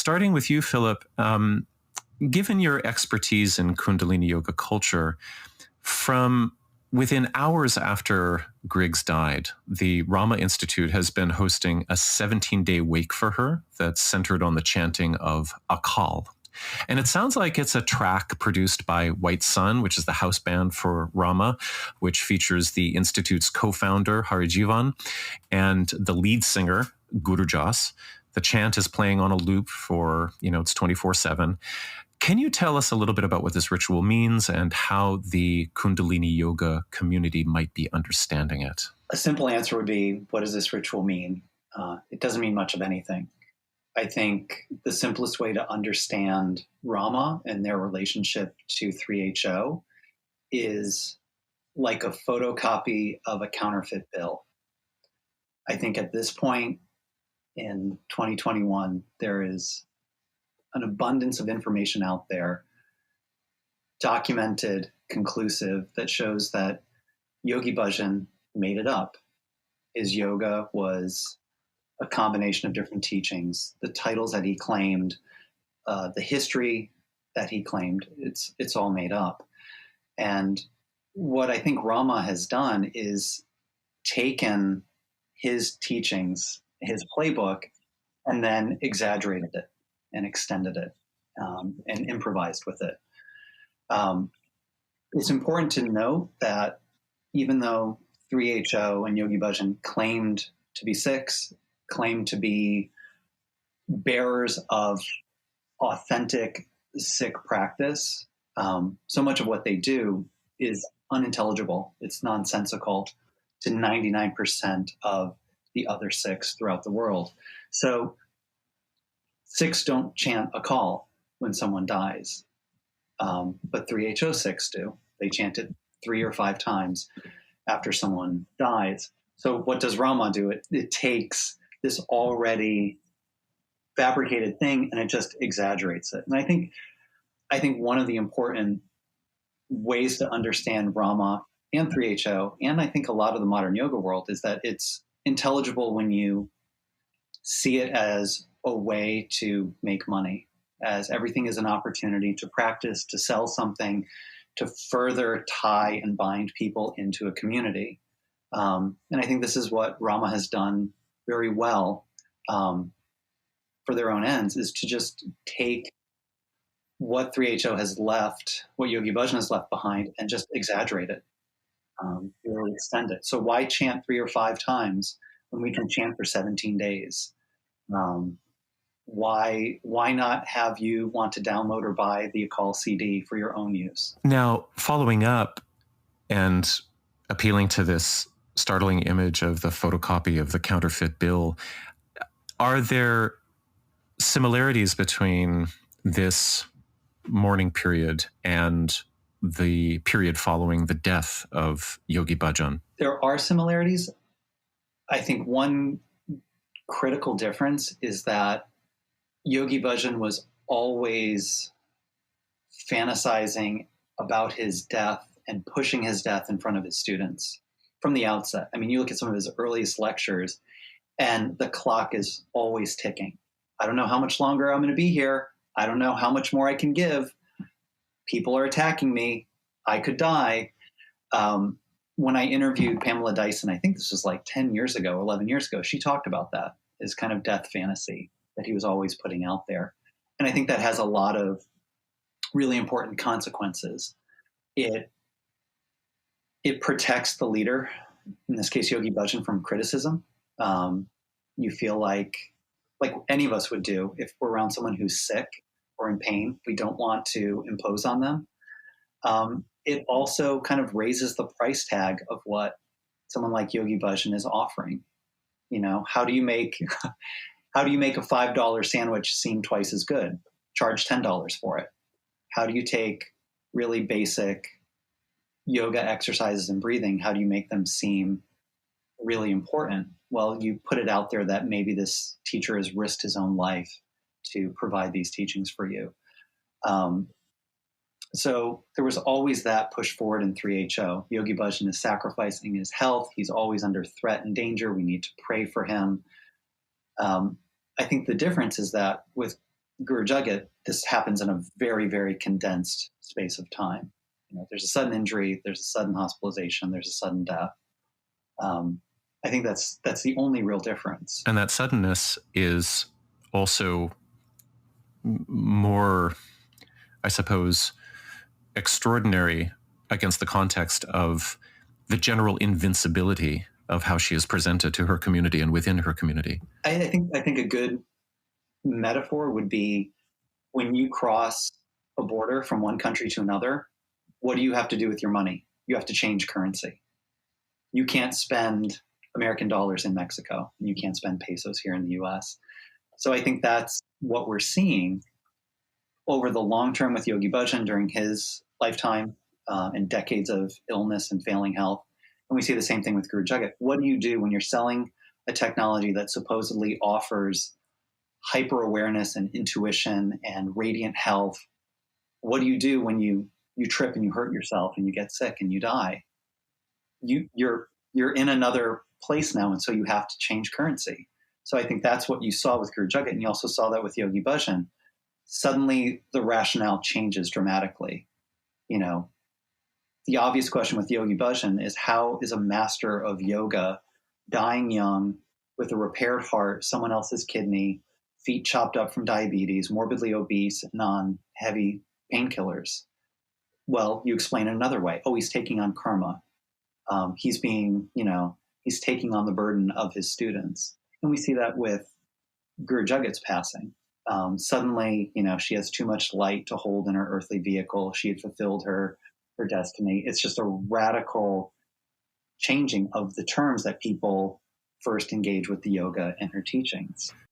starting with you, Philip, given your expertise in Kundalini Yoga culture, from within hours after Griggs died, the Rama Institute has been hosting a 17-day wake for her that's centered on the chanting of Akal. And it sounds like it's a track produced by White Sun, which is the house band for Rama, which features the Institute's co-founder, Harijivan, and the lead singer, Guru Jas. The chant is playing on a loop for, it's 24/7. Can you tell us a little bit about what this ritual means and how the Kundalini Yoga community might be understanding it? A simple answer would be, what does this ritual mean? It doesn't mean much of anything. I think the simplest way to understand Rama and their relationship to 3HO is like a photocopy of a counterfeit bill. I think at this point in 2021, there is an abundance of information out there, documented, conclusive, that shows that Yogi Bhajan made it up. His yoga was a combination of different teachings, the titles that he claimed, the history that he claimed, it's all made up. And what I think Rama has done is taken his teachings, his playbook, and then exaggerated it and extended it and improvised with it. It's important to note that even though 3HO and Yogi Bhajan claimed to be Sikhs, claimed to be bearers of authentic Sikh practice, so much of what they do is unintelligible. It's nonsensical to 99% of the other Sikhs throughout the world. So Sikhs don't chant a call when someone dies, but 3HO Sikhs do. They chant it 3 or 5 times after someone dies. So what does Rama do? It takes this already fabricated thing and it just exaggerates it. And I think one of the important ways to understand Rama and 3HO, and I think a lot of the modern yoga world, is that it's intelligible when you see it as a way to make money, as everything is an opportunity to practice, to sell something, to further tie and bind people into a community. And I think this is what Rama has done very well for their own ends, is to just take what 3HO has left, what Yogi Bhajan has left behind, and just exaggerate it, really extend it. So why chant 3 or 5 times when we can chant for 17 days? Why not have you want to download or buy the Akal CD for your own use? Now, following up and appealing to this startling image of the photocopy of the counterfeit bill, are there similarities between this mourning period and the period following the death of Yogi Bhajan? There are similarities. I think one critical difference is that Yogi Bhajan was always fantasizing about his death and pushing his death in front of his students from the outset. I mean, you look at some of his earliest lectures and the clock is always ticking. I don't know how much longer I'm going to be here. I don't know how much more I can give. People are attacking me. I could die. When I interviewed Pamela Dyson, I think this was like 10 years ago, 11 years ago, she talked about that, his kind of death fantasy that he was always putting out there. And I think that has a lot of really important consequences. It protects the leader, in this case, Yogi Bhajan, from criticism. You feel like any of us would do if we're around someone who's sick or in pain, we don't want to impose on them. It also kind of raises the price tag of what someone like Yogi Bhajan is offering. You know, how do you make a $5 sandwich seem twice as good? Charge $10 for it. How do you take really basic yoga exercises and breathing? How do you make them seem really important? Well, you put it out there that maybe this teacher has risked his own life to provide these teachings for you. So there was always that push forward in 3HO. Yogi Bhajan is sacrificing his health. He's always under threat and danger. We need to pray for him. I think the difference is that with Guru Jagat, this happens in a very, very condensed space of time. There's a sudden injury, there's a sudden hospitalization, there's a sudden death. I think that's the only real difference. And that suddenness is also more, I suppose, extraordinary against the context of the general invincibility of how she is presented to her community and within her community. I think a good metaphor would be when you cross a border from one country to another, what do you have to do with your money? You have to change currency. You can't spend American dollars in Mexico, and you can't spend pesos here in the US. So I think that's what we're seeing over the long term with Yogi Bhajan during his lifetime and decades of illness and failing health. And we see the same thing with Guru Jagat. What do you do when you're selling a technology that supposedly offers hyper awareness and intuition and radiant health? What do you do when you trip and you hurt yourself and you get sick and you die? You're in another place now, and so you have to change currency. So I think that's what you saw with Guru Jagat, and you also saw that with Yogi Bhajan. Suddenly, the rationale changes dramatically. The obvious question with Yogi Bhajan is, how is a master of yoga dying young with a repaired heart, someone else's kidney, feet chopped up from diabetes, morbidly obese, and on heavy painkillers? Well, you explain it another way. Oh, he's taking on karma. He's taking on the burden of his students. And we see that with Guru Jagat's passing. Suddenly, she has too much light to hold in her earthly vehicle. She had fulfilled her destiny. It's just a radical changing of the terms that people first engage with the yoga and her teachings.